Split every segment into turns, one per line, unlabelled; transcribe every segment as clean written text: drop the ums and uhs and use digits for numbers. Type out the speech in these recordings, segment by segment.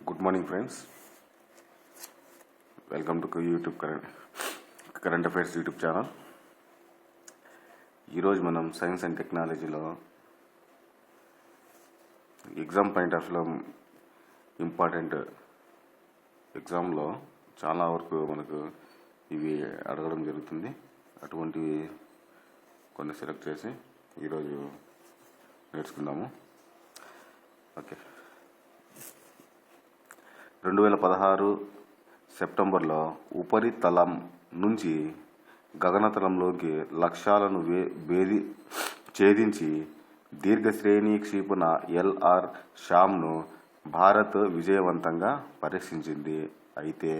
Good morning friends, welcome to YouTube current affairs YouTube channel. ఈరోజు మనం science and టెక్నాలజీలో exam point of వ్యూలో important ఎగ్జామ్లో చాలా వరకు మనకు ఇవి అడగడం జరుగుతుంది. అటువంటివి కొన్ని సెలెక్ట్ చేసి ఈరోజు నేర్చుకుందాము. ఓకే, 2016 సెప్టెంబర్లో ఉపరితలం నుంచి గగనతలంలోకి లక్ష్యాలను ఛేదించి దీర్ఘశ్రేణి క్షిపణ ఎల్ఆర్ శామ్ను భారత్ విజయవంతంగా పరీక్షించింది. అయితే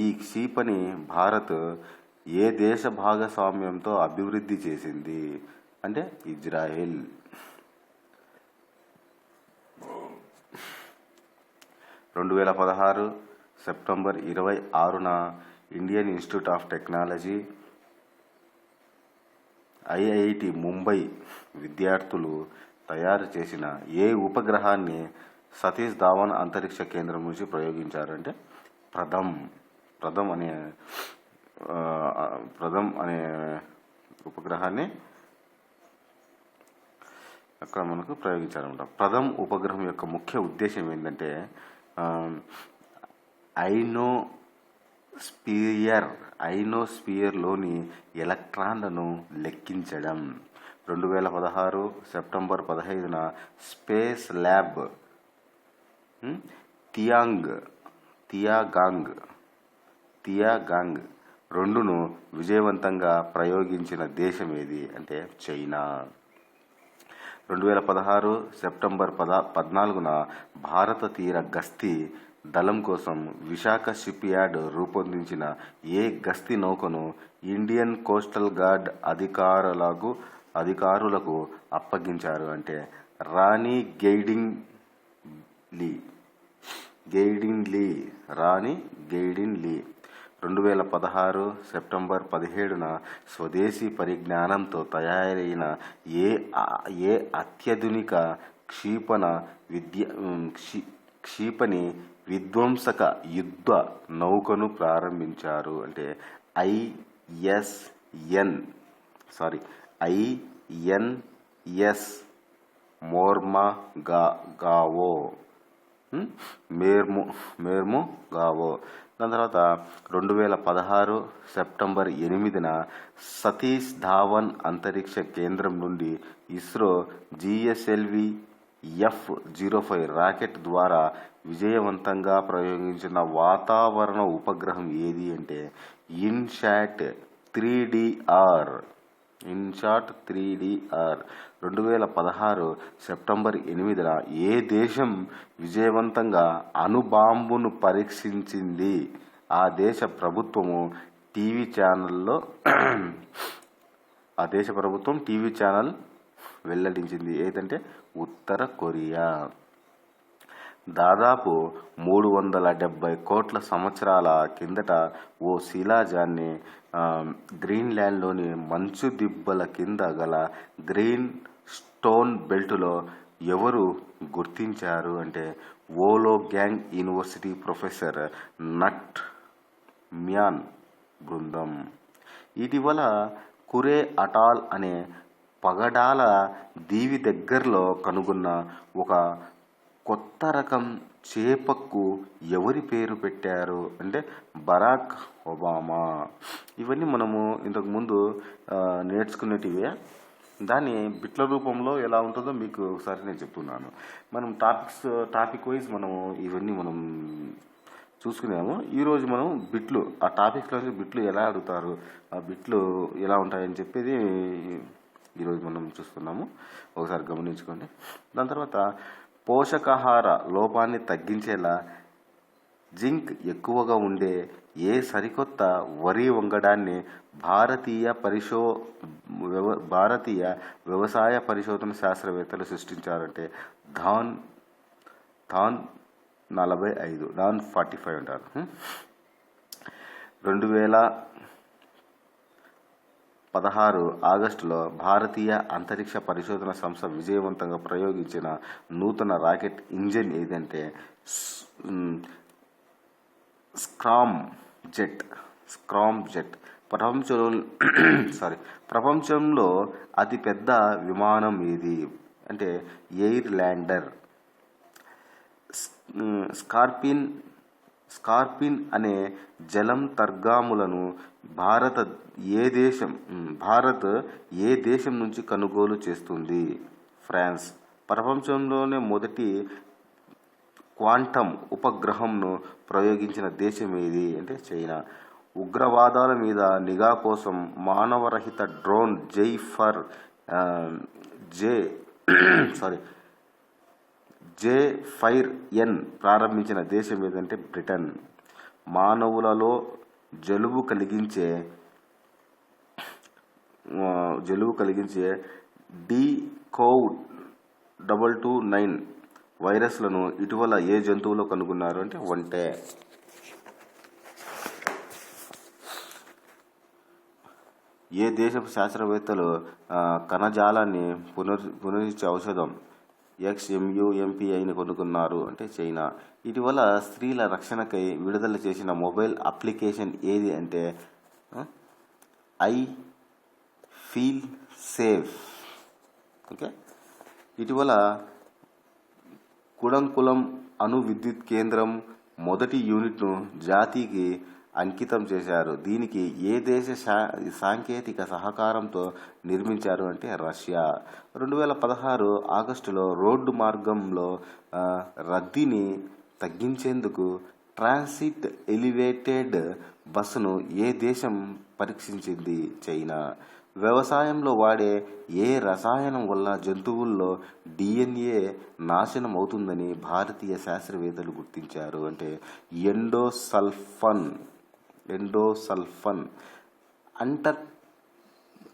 ఈ క్షిపణి భారత్ ఏ దేశ భాగస్వామ్యంతో అభివృద్ధి చేసింది అంటే ఇజ్రాయెల్. 2016 సెప్టెంబర్ 26న Indian Institute of Technology IIT Mumbai విద్యార్థులు తయారు చేసిన ఏ ఉపగ్రహాన్ని సతీష్ ధావన్ అంతరిక్ష కేంద్రం నుంచి ప్రయోగించారంటే ప్రథమ్ అనే ఉపగ్రహాన్ని అక్కడ మనకు ప్రయోగించారన్నమాట. ప్రథమ్ ఉపగ్రహం యొక్క ముఖ్య ఉద్దేశం ఏంటంటే ఐనోస్పియర్లోని ఎలక్ట్రాన్లను లెక్కించడం. 2016 సెప్టెంబర్ 15న స్పేస్ ల్యాబ్ తియాంగాంగ్ 2ను విజయవంతంగా ప్రయోగించిన దేశం ఏది అంటే చైనా. 2016 సెప్టెంబర్ 14న భారత తీర గస్తీ దళం కోసం విశాఖ షిప్ యార్డ్ రూపొందించిన ఏ గస్తీ నౌకను ఇండియన్ కోస్టల్ గార్డ్ అధికారులకు అప్పగించారు అంటే రాణి గైడిన్ లీ. 2016 సెప్టెంబర్ 17న స్వదేశీ పరిజ్ఞానంతో తయారైన ఏ అత్యాధునిక క్షిపణి విధ్వంసక యుద్ధ నౌకను ప్రారంభించారు అంటే ఐఎన్ఎస్ మెర్ముగావో. దాని తర్వాత 2016 సెప్టెంబర్ 8న సతీష్ ధావన్ అంతరిక్ష కేంద్రం నుండి ఇస్రో GSLV F-05 రాకెట్ ద్వారా విజయవంతంగా ప్రయోగించిన వాతావరణ ఉపగ్రహం ఏది అంటే ఇన్శాట్ 3DR. 2016 సెప్టెంబర్ 8న ఏ దేశం విజయవంతంగా అణుబాంబును పరీక్షించింది? ఆ దేశ ప్రభుత్వం టీవీ ఛానల్ వెల్లడించింది. ఏదంటే ఉత్తర కొరియా. దాదాపు 370 కోట్ల సంవత్సరాల కిందట ఓ శిలాజాన్ని గ్రీన్లాండ్లోని మంచు దిబ్బల కింద గల గ్రీన్ స్టోన్ బెల్ట్లో ఎవరు గుర్తించారు అంటే వోలోగ్యాంగ్ యూనివర్సిటీ ప్రొఫెసర్ నట్ మ్యాన్ బృందం. ఇటీవల కురే అటాల్ అనే పగడాల దీవి దగ్గరలో కనుగొన్న ఒక కొత్త రకం చేపకు ఎవరి పేరు పెట్టారు అంటే బరాక్ ఒబామా. ఇవన్నీ మనము ఇంతకుముందు నేర్చుకునేటివే. దాన్ని బిట్ల రూపంలో ఎలా ఉంటుందో మీకు ఒకసారి నేను చెప్తున్నాను. మనం టాపిక్ వైజ్ మనము ఇవన్నీ మనం చూసుకున్నాము. ఈరోజు మనం బిట్లు, ఆ టాపిక్లో బిట్లు ఎలా అడుగుతారు, ఆ బిట్లు ఎలా ఉంటాయని చెప్పేది ఈరోజు మనం చూస్తున్నాము. ఒకసారి గమనించుకోండి. దాని తర్వాత పోషకాహార లోపాన్ని తగ్గించేలా జింక్ ఎక్కువగా ఉండే ఏ సరికొత్త వరి వంగడాన్ని భారతీయ వ్యవసాయ పరిశోధన శాస్త్రవేత్తలు సృష్టించారంటే ధాన్ 45 అంటారు. 16 ఆగస్టులో భారతీయ అంతరిక్ష పరిశోధన సంస్థ విజయవంతంగా ప్రయోగించిన నూతన రాకెట్ ఇంజిన్ ఏదంటే స్క్రామ్ జెట్ ప్రపంచంలో అతిపెద్ద విమానం ఏది అంటే ఎయిర్ ల్యాండర్. స్కార్పిన్ అనే జలంతర్గాములను భారత్ ఏ దేశం నుంచి కొనుగోలు చేస్తుంది? ఫ్రాన్స్. ప్రపంచంలోనే మొదటి క్వాంటమ్ ఉపగ్రహంను ప్రయోగించిన దేశం ఏది అంటే చైనా. ఉగ్రవాదాల మీద నిఘా కోసం మానవరహిత డ్రోన్ జే-ఫైర్-ఎన్ ప్రారంభించిన దేశం ఏదంటే బ్రిటన్. మానవులలో జలుబు కలిగించే D-CoV-229 వైరస్లను ఇటీవల ఏ జంతువులో కనుగొన్నారు అంటే ఒంటె. ఏ దేశపు శాస్త్రవేత్తలు కణజాలాన్ని పునరుద్ధరించే ఔషధం XMUMPIని కనుగొన్నారు అంటే చైనా. ఇటీవల స్త్రీల రక్షణకై విడుదల చేసిన మొబైల్ అప్లికేషన్ ఏది అంటే ఐ ఫీల్ సేఫ్. ఓకే. ఇటీవల కుడంకులం అణు విద్యుత్ కేంద్రం మొదటి యూనిట్ను జాతికి అంకితం చేశారు. దీనికి ఏ దేశ సాంకేతిక సహకారంతో నిర్మించారు అంటే రష్యా. 2016 ఆగస్టులో రోడ్డు మార్గంలో రద్దీని తగ్గించేందుకు ట్రాన్సిట్ ఎలివేటెడ్ బస్సును ఏ దేశం పరీక్షించింది? చైనా. వ్యవసాయంలో వాడే ఏ రసాయనం వల్ల జంతువుల్లో DNA నాశనం అవుతుందని భారతీయ శాస్త్రవేత్తలు గుర్తించారు అంటే ఎండోసల్ఫన్.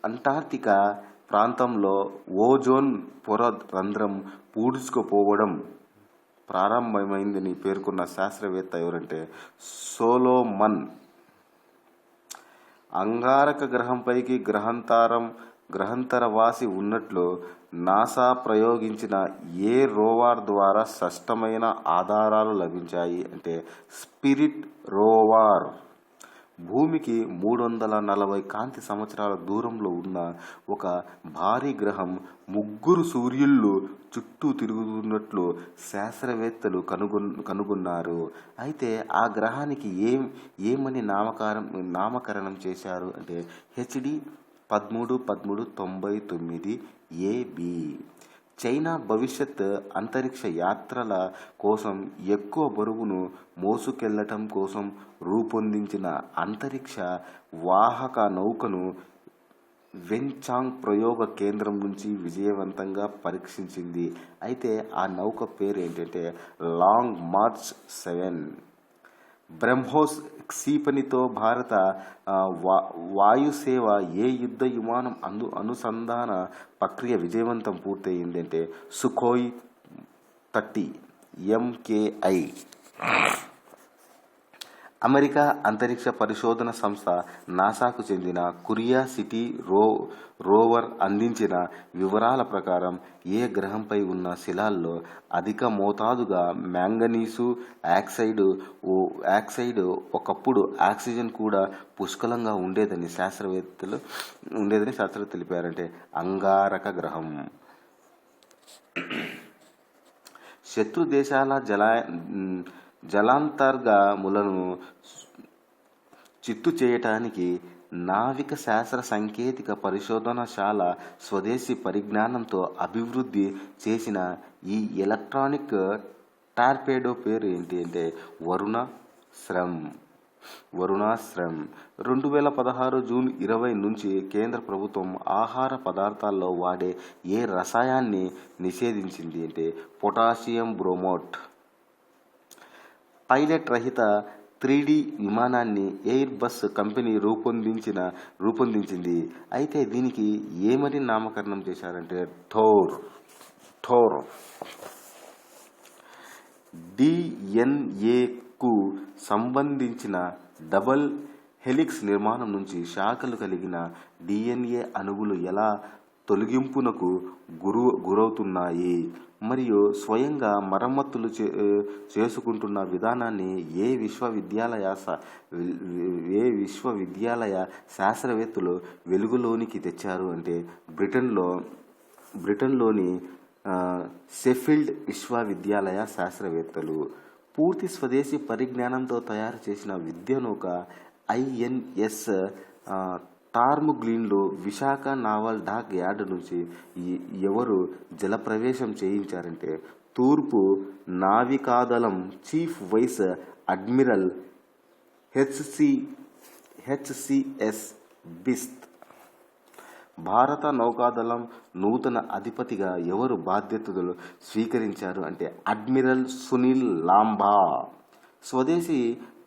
అంటార్క్టికా ప్రాంతంలో ఓజోన్ పొర రంధ్రం పూడ్చుకుపోవడం ప్రారంభమైందని పేర్కొన్న శాస్త్రవేత్త ఎవరంటే సోలోమన్. అంగారక గ్రహంపైకి గ్రహాంతరవాసి ఉన్నట్లు నాసా ప్రయోగించిన ఏ రోవర్ ద్వారా స్పష్టమైన ఆధారాలు లభించాయి అంటే స్పిరిట్ రోవర్. భూమికి 340 కాంతి సంవత్సరాల దూరంలో ఉన్న ఒక భారీ గ్రహం 3 సూర్యుళ్ళు చుట్టూ తిరుగుతున్నట్లు శాస్త్రవేత్తలు కనుగొన్నారు. అయితే ఆ గ్రహానికి ఏమని నామకరణం చేశారు అంటే HD 1399 AB. చైనా భవిష్యత్ అంతరిక్ష యాత్రల కోసం ఎక్కువ బరువును మోసుకెళ్లటం కోసం రూపొందించిన అంతరిక్ష వాహక నౌకను వెన్చాంగ్ ప్రయోగ కేంద్రం నుంచి విజయవంతంగా పరీక్షించింది. అయితే ఆ నౌక పేరు ఏంటంటే లాంగ్ మార్చ్ 7. బ్రహ్మోస్ క్షిపణితో భారత వాయుసేవ ఏ యుద్ధ విమానం అనుసంధాన ప్రక్రియ విజయవంతం పూర్తయింది అంటే సుఖోయ్ 30 MKI. అమెరికా అంతరిక్ష పరిశోధన సంస్థ నాసాకు చెందిన క్యూరియాసిటీ రోవర్ అందించిన వివరాల ప్రకారం ఏ గ్రహంపై ఉన్న శిలాల్లో అధిక మోతాదుగా మ్యాంగనీసు ఆక్సైడ్ ఒకప్పుడు ఆక్సిజన్ కూడా పుష్కలంగా ఉండేదని శాస్త్రవేత్తలు తెలిపారంటే అంగారక గ్రహం. శత్రు దేశాల జలాంతర్గాములను చిత్తు చేయటానికి నావిక శాస్త్ర సాంకేతిక పరిశోధనశాల స్వదేశీ పరిజ్ఞానంతో అభివృద్ధి చేసిన ఈ ఎలక్ట్రానిక్ టార్పేడో పేరు ఏంటి అంటే వరుణాశ్రమ్. 2016 జూన్ 20 నుంచి కేంద్ర ప్రభుత్వం ఆహార పదార్థాల్లో వాడే ఏ రసాయనాన్ని నిషేధించింది అంటే పొటాషియం బ్రోమోట్. పైలట్ రహిత 3D విమానాన్ని ఎయిర్ బస్ కంపెనీ రూపొందించింది. అయితే దీనికి ఏమని నామకరణం చేశారంటే థోర్. DNAకు సంబంధించిన డబుల్ హెలిక్స్ నిర్మాణం నుంచి శాఖలు కలిగిన DNA అణువులు ఎలా తొలగింపునకు గురవుతున్నాయి మరియు స్వయంగా మరమ్మతులు చేసుకుంటున్న విధానాన్ని ఏ విశ్వవిద్యాలయ శాస్త్రవేత్తలు వెలుగులోనికి తెచ్చారు అంటే బ్రిటన్లోని షెఫీల్డ్ విశ్వవిద్యాలయ శాస్త్రవేత్తలు. పూర్తి స్వదేశీ పరిజ్ఞానంతో తయారు చేసిన విద్యానౌక INS టార్ముగ్లిన్లో విశాఖ నావల్ డాక్ యార్డ్ నుంచి ఎవరు జలప్రవేశం చేయించారంటే తూర్పు నావికాదళం chief vice admiral HCS Bisht. భారత నౌకాదళం నూతన అధిపతిగా ఎవరు బాధ్యతలు స్వీకరించారు అంటే అడ్మిరల్ సునీల్ లాంబా. స్వదేశీ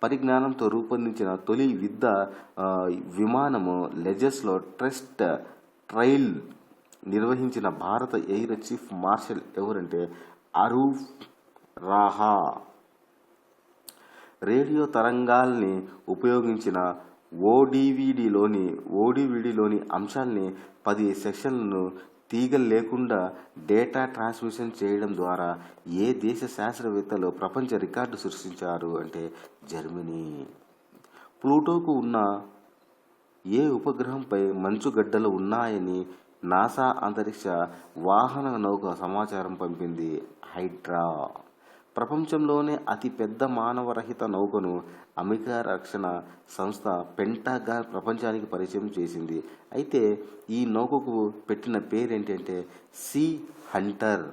పరిజ్ఞానంతో రూపొందించిన తొలి యుద్ధ విమానము లెజెస్లో టెస్ట్ ట్రయల్ నిర్వహించిన భారత ఎయిర్ చీఫ్ మార్షల్ ఎవరంటే అరూఫ్ రాహా. రేడియో తరంగాల్ని ఉపయోగించిన ఓడివిడిలోని అంశాల్ని 10 సెక్షన్లను తీగలు లేకుండా డేటా ట్రాన్స్మిషన్ చేయడం ద్వారా ఏ దేశ శాస్త్రవేత్తలు ప్రపంచ రికార్డు సృష్టించారు అంటే జర్మనీ. ప్లూటోకు ఉన్న ఏ ఉపగ్రహంపై మంచుగడ్డలు ఉన్నాయని నాసా అంతరిక్ష వాహన నౌక సమాచారం పంపింది హైడ్రా. ప్రపంచంలోనే అతిపెద్ద మానవరహిత నౌకను అమెరికా రక్షణ సంస్థ పెంటాగాన్ ప్రపంచానికి పరిచయం చేసింది. అయితే ఈ నౌకకు పెట్టిన పేరేంటంటే సీ హంటర్.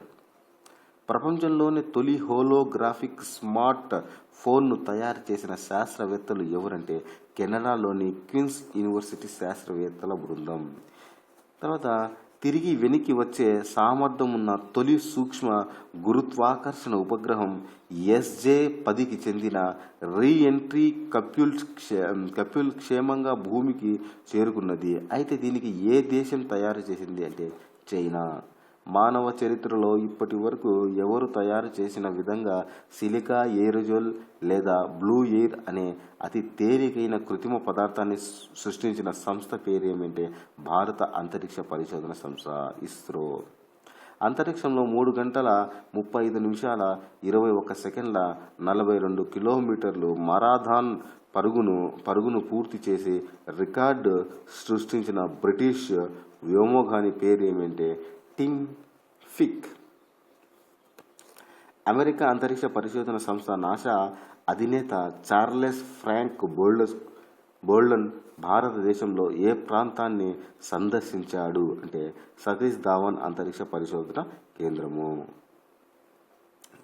ప్రపంచంలోని తొలి హోలోగ్రాఫిక్ స్మార్ట్ ఫోన్ను తయారు చేసిన శాస్త్రవేత్తలు ఎవరంటే కెనడాలోని క్వీన్స్ యూనివర్సిటీ శాస్త్రవేత్తల బృందం. తర్వాత తిరిగి వెనక్కి వచ్చే సామర్థ్యం ఉన్న తొలి సూక్ష్మ గురుత్వాకర్షణ ఉపగ్రహం SJ-10కి చెందిన రీఎంట్రీ కప్యూల్ క్షేమంగా భూమికి చేరుకున్నది. అయితే దీనికి ఏ దేశం తయారు చేసింది అంటే చైనా. మానవ చరిత్రలో ఇప్పటి వరకు ఎవరు తయారు చేసిన విధంగా సిలికా ఏరోజోల్ లేదా బ్లూ ఎయిర్ అనే అతి తేలికైన కృత్రిమ పదార్థాన్ని సృష్టించిన సంస్థ పేరేమంటే భారత అంతరిక్ష పరిశోధన సంస్థ ఇస్రో. అంతరిక్షంలో 3 గంటల 35 నిమిషాల 21 సెకండ్ల 42 కిలోమీటర్లు మారథాన్ పరుగును పూర్తి చేసి రికార్డు సృష్టించిన బ్రిటిష్ వ్యోమగామి పేరేమంటే టిమ్ ఫిక్. అమెరికా అంతరిక్ష పరిశోధన సంస్థ నాసా అధినేత చార్లెస్ ఫ్రాంక్ బోల్డన్ భారతదేశంలో ఏ ప్రాంతాన్ని సందర్శించాడు అంటే సతీష్ ధావన్ అంతరిక్ష పరిశోధన కేంద్రము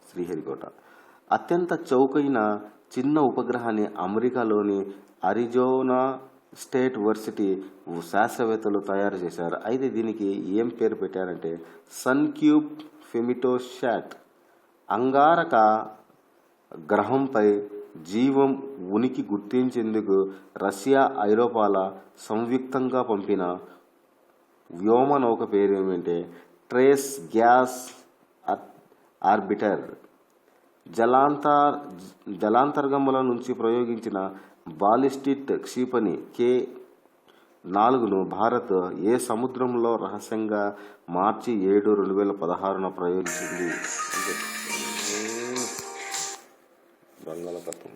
శ్రీహరికోట. అత్యంత చౌకైన చిన్న ఉపగ్రహాన్ని అమెరికాలోని అరిజోనా స్టేట్ వర్సిటీ శాస్త్రవేత్తలు తయారు చేశారు. అయితే దీనికి ఏం పేరు పెట్టారంటే సన్ క్యూబ్ ఫెమిటోశాట్. అంగారక గ్రహంపై జీవం ఉనికి గుర్తించేందుకు రష్యా ఐరోపాల సంయుక్తంగా పంపిన వ్యోమనౌక పేరేమంటే ట్రేస్ గ్యాస్ ఆర్బిటర్. జలాంతర్గముల నుంచి ప్రయోగించిన బాలిస్టిక్ క్షిపణి K-4ను భారత్ ఏ సముద్రంలో రహస్యంగా మార్చి 7, 2016న ప్రయోగించింది అంటే బంగాళాఖాతం